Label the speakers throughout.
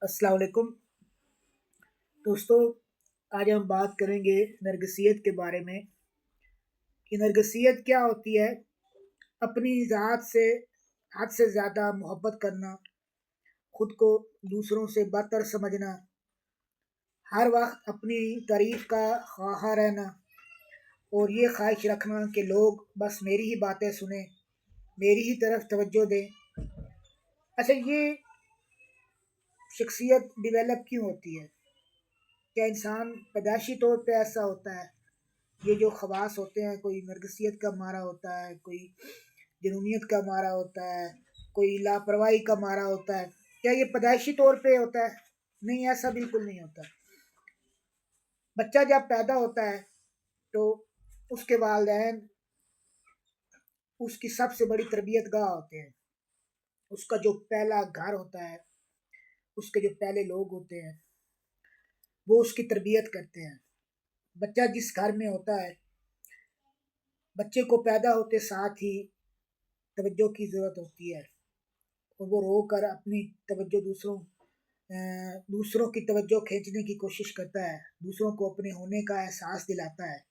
Speaker 1: अस्सलाम वालेकुम दोस्तों। आज हम बात करेंगे नरगिसियत के बारे में कि नरगिसियत क्या होती है। अपनी ज़ात से हद से ज़्यादा मोहब्बत करना, खुद को दूसरों से बदतर समझना, हर वक्त अपनी तारीफ का ख्वाहा रहना और ये ख्वाहिश रखना कि लोग बस मेरी ही बातें सुने, मेरी ही तरफ तवज्जो दें। अच्छा, ये शख्सियत डेवलप क्यों होती है? क्या इंसान पैदाइशी तौर पे ऐसा होता है? ये जो खवास होते हैं, कोई नरगिसियत का मारा होता है, कोई जुनूनियत का मारा होता है, कोई लापरवाही का मारा होता है, क्या ये पैदाइशी तौर पे होता है? नहीं, ऐसा बिल्कुल नहीं होता। बच्चा जब पैदा होता है तो उसके वालिदैन उसकी सबसे बड़ी तरबियत गाह होते हैं। उसका जो पहला घर होता है, उसके जो पहले लोग होते हैं, वो उसकी तरबियत करते हैं। बच्चा जिस घर में होता है, बच्चे को पैदा होते साथ ही तवज्जो की ज़रूरत होती है और वो रो कर अपनी तवज्जो दूसरों की तवज्जो खींचने की कोशिश करता है, दूसरों को अपने होने का एहसास दिलाता है।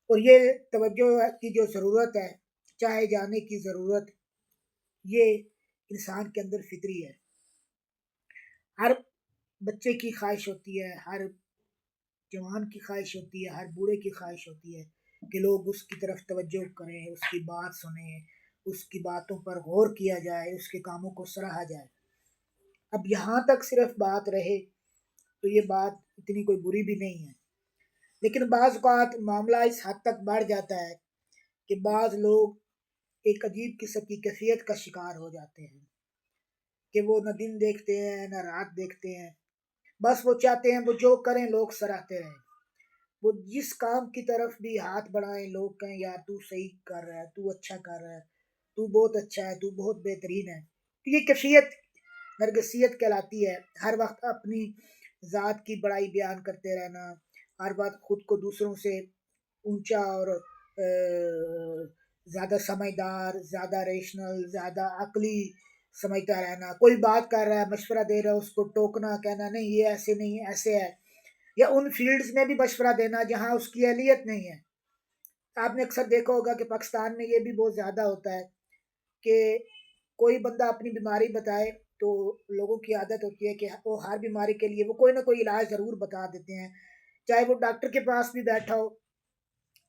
Speaker 1: और ये तवज्जो की जो ज़रूरत है, चाहे जाने की ज़रूरत, ये इंसान के अंदर फितरी है। हर बच्चे की ख्वाहिश होती है, हर जवान की ख्वाहिश होती है, हर बूढ़े की ख्वाहिश होती है कि लोग उसकी तरफ तवज्जो करें, उसकी बात सुने, उसकी बातों पर गौर किया जाए, उसके कामों को सराहा जाए। अब यहाँ तक सिर्फ बात रहे तो ये बात इतनी कोई बुरी भी नहीं है, लेकिन बाज़ औक़ात मामला इस हद तक बढ़ जाता है कि बाज़ लोग एक अजीब किस्म की कैफियत का शिकार हो जाते हैं कि वो न दिन देखते हैं न रात देखते हैं। बस वो चाहते हैं वो जो करें लोग सराहते रहें। वो जिस काम की तरफ भी हाथ बढ़ाएं, लोग कहें यार तू सही कर रहा है, तू अच्छा कर रहा है, तू बहुत अच्छा है, तू बहुत बेहतरीन है। तो ये कैफियत नरगिसियत कहलाती है। हर वक्त अपनी ज़ात की बड़ाई बयान करते रहना, हर बात खुद को दूसरों से ऊंचा और ज़्यादा समझदार, ज़्यादा रेशनल, ज़्यादा अक्ली समझता रहना। कोई बात कर रहा है, मशवरा दे रहा है, उसको टोकना, कहना नहीं ये ऐसे नहीं ऐसे है, या उन फील्ड्स में भी मशवरा देना जहाँ उसकी अहलियत नहीं है। आपने अक्सर देखा होगा कि पाकिस्तान में ये भी बहुत ज़्यादा होता है कि कोई बंदा अपनी बीमारी बताए तो लोगों की आदत होती है कि वो हर बीमारी के लिए वो कोई ना कोई इलाज ज़रूर बता देते हैं। चाहे वो डॉक्टर के पास भी बैठा हो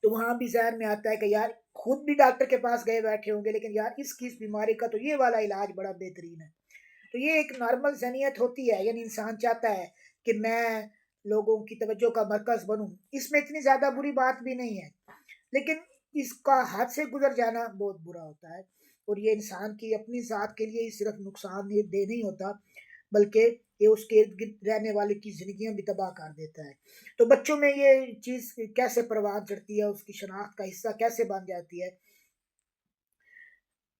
Speaker 1: तो वहाँ भी ज़हन में आता है कि यार खुद भी डॉक्टर के पास गए बैठे होंगे, लेकिन यार इसकी इस बीमारी का तो ये वाला इलाज बड़ा बेहतरीन है। तो ये एक नॉर्मल ज़हनियत होती है, यानी इंसान चाहता है कि मैं लोगों की तवज्जो का मरकज़ बनूँ। इसमें इतनी ज़्यादा बुरी बात भी नहीं है, लेकिन इसका हद से गुज़र जाना बहुत बुरा होता है और ये इंसान की अपनी ज़ात के लिए ही सिर्फ़ नुकसानदेह नहीं होता, बल्कि ये उसके इर्द-गिर्द रहने वाले की ज़िंदगियाँ भी तबाह कर देता है। तो बच्चों में ये चीज़ कैसे परवान चढ़ती है, उसकी शनाख्त का हिस्सा कैसे बन जाती है?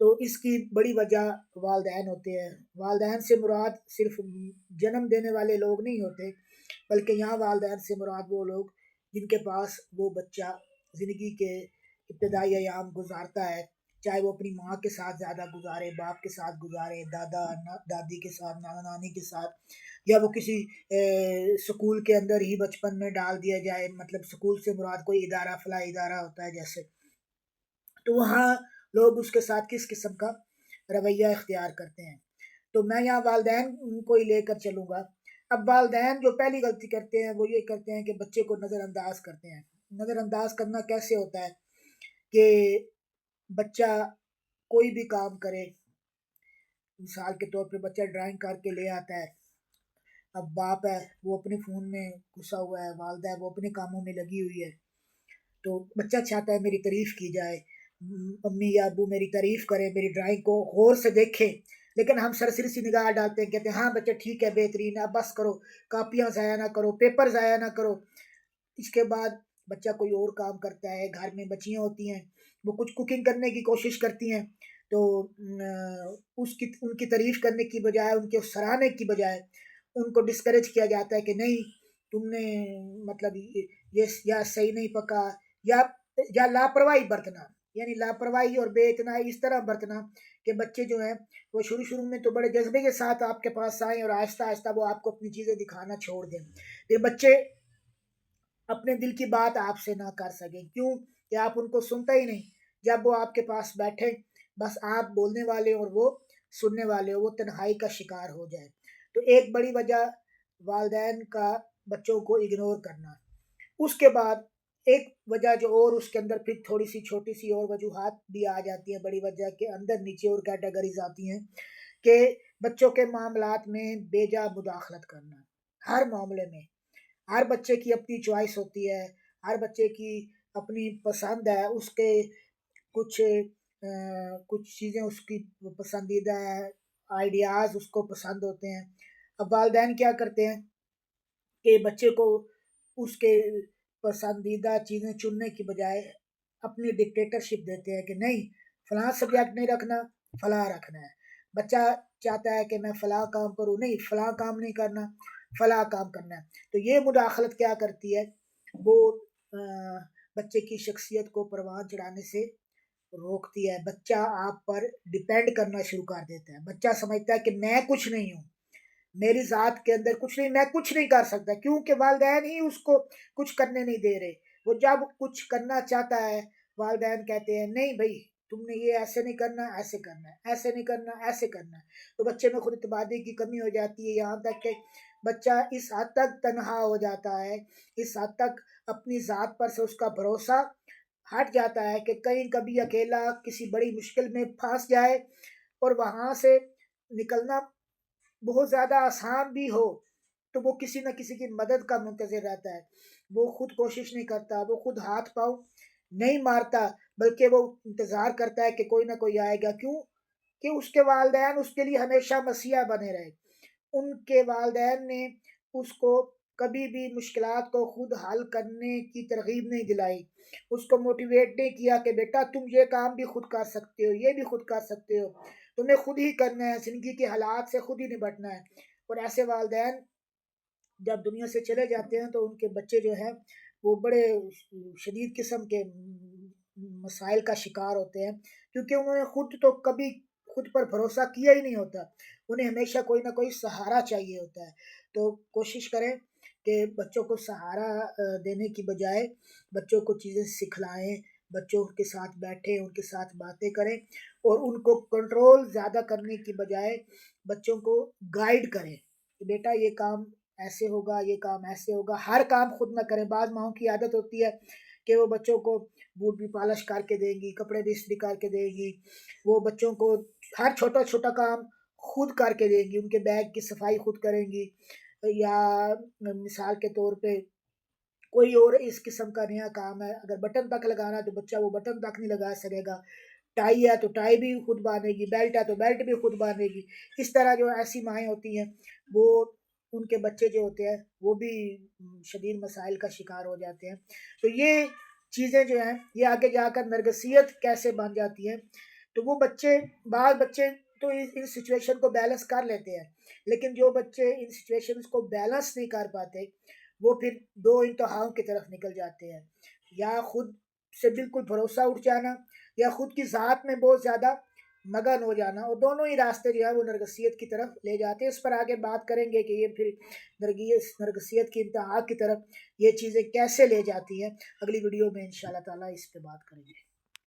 Speaker 1: तो इसकी बड़ी वजह वालिदैन होते हैं। वालिदैन से मुराद सिर्फ़ जन्म देने वाले लोग नहीं होते, बल्कि यहाँ वालिदैन से मुराद वो लोग जिनके पास वो बच्चा ज़िंदगी के इब्तदाई अयाम गुज़ारता है। चाहे वो अपनी माँ के साथ ज़्यादा गुज़ारे, बाप के साथ गुज़ारे, दादा न दादी के साथ, नाना-नानी के साथ, या वो किसी स्कूल के अंदर ही बचपन में डाल दिया जाए, मतलब स्कूल से मुराद कोई इदारा, फ़लाँ इदारा होता है जैसे। तो वहाँ लोग उसके साथ किस किस्म का रवैया इख्तियार करते हैं। तो मैं यहाँ वालिदैन को ही लेकर चलूँगा। अब वालिदैन जो पहली गलती करते हैं वो ये करते हैं कि बच्चे को नज़रअंदाज करते हैं। नज़रअंदाज करना कैसे होता है कि बच्चा कोई भी काम करे, मिसाल के तौर पे बच्चा ड्राइंग करके ले आता है। अब बाप है वो अपने फ़ोन में घुसा हुआ है, वालिदा है वो अपने कामों में लगी हुई है। तो बच्चा चाहता है मेरी तारीफ़ की जाए, अम्मी या अब्बू मेरी तारीफ़ करें, मेरी ड्राइंग को गौर से देखें। लेकिन हम सरसरी सी निगाह डालते हैं, कहते हैं हाँ बच्चा ठीक है, बेहतरीन है, अब बस करो, कापियाँ ज़ाया ना करो, पेपर ज़ाया ना करो। इसके बाद बच्चा कोई और काम करता है, घर में बच्चियाँ होती हैं, वो कुछ कुकिंग करने की कोशिश करती हैं, तो उसकी उनकी तारीफ़ करने की बजाय, उनके सराहने की बजाय उनको डिस्करेज किया जाता है कि नहीं तुमने मतलब ये या सही नहीं पका, या लापरवाही बरतना, यानी लापरवाही और बेइतनाई इस तरह बरतना کہ بچے جو ہیں وہ شروع میں تو بڑے جذبے کے ساتھ آپ کے پاس آئیں اور آہستہ آہستہ وہ آپ کو اپنی چیزیں دکھانا چھوڑ دیں، پھر بچے اپنے دل کی بات آپ سے نہ کر سکیں، کیوں کہ آپ ان کو سنتا ہی نہیں۔ جب وہ آپ کے پاس بیٹھے بس آپ بولنے والے اور وہ سننے والے ہو، وہ تنہائی کا شکار ہو جائے۔ تو ایک بڑی وجہ والدین کا بچوں کو اگنور کرنا۔ اس کے بعد ایک وجہ جو اور اس کے اندر پھر تھوڑی سی چھوٹی سی اور وجوہات بھی آ جاتی ہیں، بڑی وجہ کے اندر نیچے اور کیٹیگریز آتی ہیں کہ بچوں کے معاملات میں بے جا مداخلت کرنا۔ ہر معاملے میں ہر بچے کی اپنی چوائس ہوتی ہے، ہر بچے کی اپنی پسند ہے، اس کے کچھ کچھ چیزیں اس کی پسندیدہ ہے، آئیڈیاز اس کو پسند ہوتے ہیں۔ اب والدین کیا کرتے ہیں کہ بچے کو اس کے پسندیدہ چیزیں چننے کی بجائے اپنی ڈکٹیٹرشپ دیتے ہیں کہ نہیں فلاں سبجیکٹ نہیں رکھنا، فلاں رکھنا ہے۔ بچہ چاہتا ہے کہ میں فلاں کام کروں، نہیں فلاں کام نہیں کرنا، فلاں کام کرنا ہے۔ تو یہ مداخلت کیا کرتی ہے، وہ بچے کی شخصیت کو پروان چڑھانے سے روکتی ہے۔ بچہ آپ پر ڈیپینڈ کرنا شروع کر دیتا ہے، بچہ سمجھتا ہے کہ میں کچھ نہیں ہوں، میری ذات کے اندر کچھ نہیں، میں کچھ نہیں کر سکتا، کیونکہ والدین ہی اس کو کچھ کرنے نہیں دے رہے۔ وہ جب کچھ کرنا چاہتا ہے والدین کہتے ہیں نہیں بھائی تم نے یہ ایسے نہیں کرنا، ایسے کرنا ہے، ایسے نہیں کرنا، ایسے کرنا ہے۔ تو بچے میں خود اعتمادی کی کمی ہو جاتی ہے، یہاں تک کہ بچہ اس حد تک تنہا ہو جاتا ہے، اس حد تک اپنی ذات پر سے اس کا بھروسہ ہٹ جاتا ہے کہ کہیں کبھی اکیلا کسی بڑی مشکل میں پھنس جائے اور وہاں سے نکلنا بہت زیادہ آسان بھی ہو تو وہ کسی نہ کسی کی مدد کا منتظر رہتا ہے، وہ خود کوشش نہیں کرتا، وہ خود ہاتھ پاؤں نہیں مارتا، بلکہ وہ انتظار کرتا ہے کہ کوئی نہ کوئی آئے گا۔ کیوں کہ اس کے والدین اس کے لیے ہمیشہ مسیحا بنے رہے، ان کے والدین نے اس کو کبھی بھی مشکلات کو خود حل کرنے کی ترغیب نہیں دلائی، اس کو موٹیویٹ نہیں کیا کہ بیٹا تم یہ کام بھی خود کر سکتے ہو، یہ بھی خود کر سکتے ہو، تمہیں خود ہی کرنا ہے، زندگی کے حالات سے خود ہی نپٹنا ہے۔ اور ایسے والدین جب دنیا سے چلے جاتے ہیں تو ان کے بچے جو ہیں وہ بڑے شدید قسم کے مسائل کا شکار ہوتے ہیں، کیونکہ انہوں نے خود تو کبھی خود پر بھروسہ کیا ہی نہیں ہوتا، انہیں ہمیشہ کوئی نہ کوئی سہارا چاہیے ہوتا ہے۔ تو کوشش کریں کہ بچوں کو سہارا دینے کی بجائے بچوں کو چیزیں سکھلائیں، بچوں کے ساتھ بیٹھیں، ان کے ساتھ باتیں کریں، اور ان کو کنٹرول زیادہ کرنے کی بجائے بچوں کو گائیڈ کریں کہ بیٹا یہ کام ایسے ہوگا، یہ کام ایسے ہوگا۔ ہر کام خود نہ کریں، بعض ماؤں کی عادت ہوتی ہے کہ وہ بچوں کو بوٹ بھی پالش کر کے دے گی، کپڑے بھی استری کر کے دے گی، وہ بچوں کو ہر چھوٹا چھوٹا کام خود کر کے دیں گی، ان کے بیگ کی صفائی خود کریں گی، یا مثال کے طور پہ کوئی اور اس قسم کا نیا کام ہے، اگر بٹن تک لگانا ہے تو بچہ وہ بٹن تک نہیں لگا سکے گا، ٹائی ہے تو ٹائی بھی خود باندھے گی، بیلٹ ہے تو بیلٹ بھی خود باندھے گی۔ اس طرح جو ایسی مائیں ہوتی ہیں وہ ان کے بچے جو ہوتے ہیں وہ بھی شدید مسائل کا شکار ہو جاتے ہیں۔ تو یہ چیزیں جو ہیں یہ آگے جا کر نرگسیت کیسے بن جاتی ہیں، تو وہ بچے بعض بچے تو ان سچویشن کو بیلنس کر لیتے ہیں، لیکن جو بچے ان سچویشنز کو بیلنس نہیں کر پاتے وہ پھر دو انتہاؤں کی طرف نکل جاتے ہیں، یا خود سے بالکل بھروسہ اٹھ جانا، یا خود کی ذات میں بہت زیادہ مگن ہو جانا، اور دونوں ہی راستے جو ہے وہ نرگسیت کی طرف لے جاتے ہیں۔ اس پر آگے بات کریں گے کہ یہ پھر نرگسیت کی انتہا کی طرف یہ چیزیں کیسے لے جاتی ہیں، اگلی ویڈیو میں انشاءاللہ تعالیٰ اس پہ بات کریں گے۔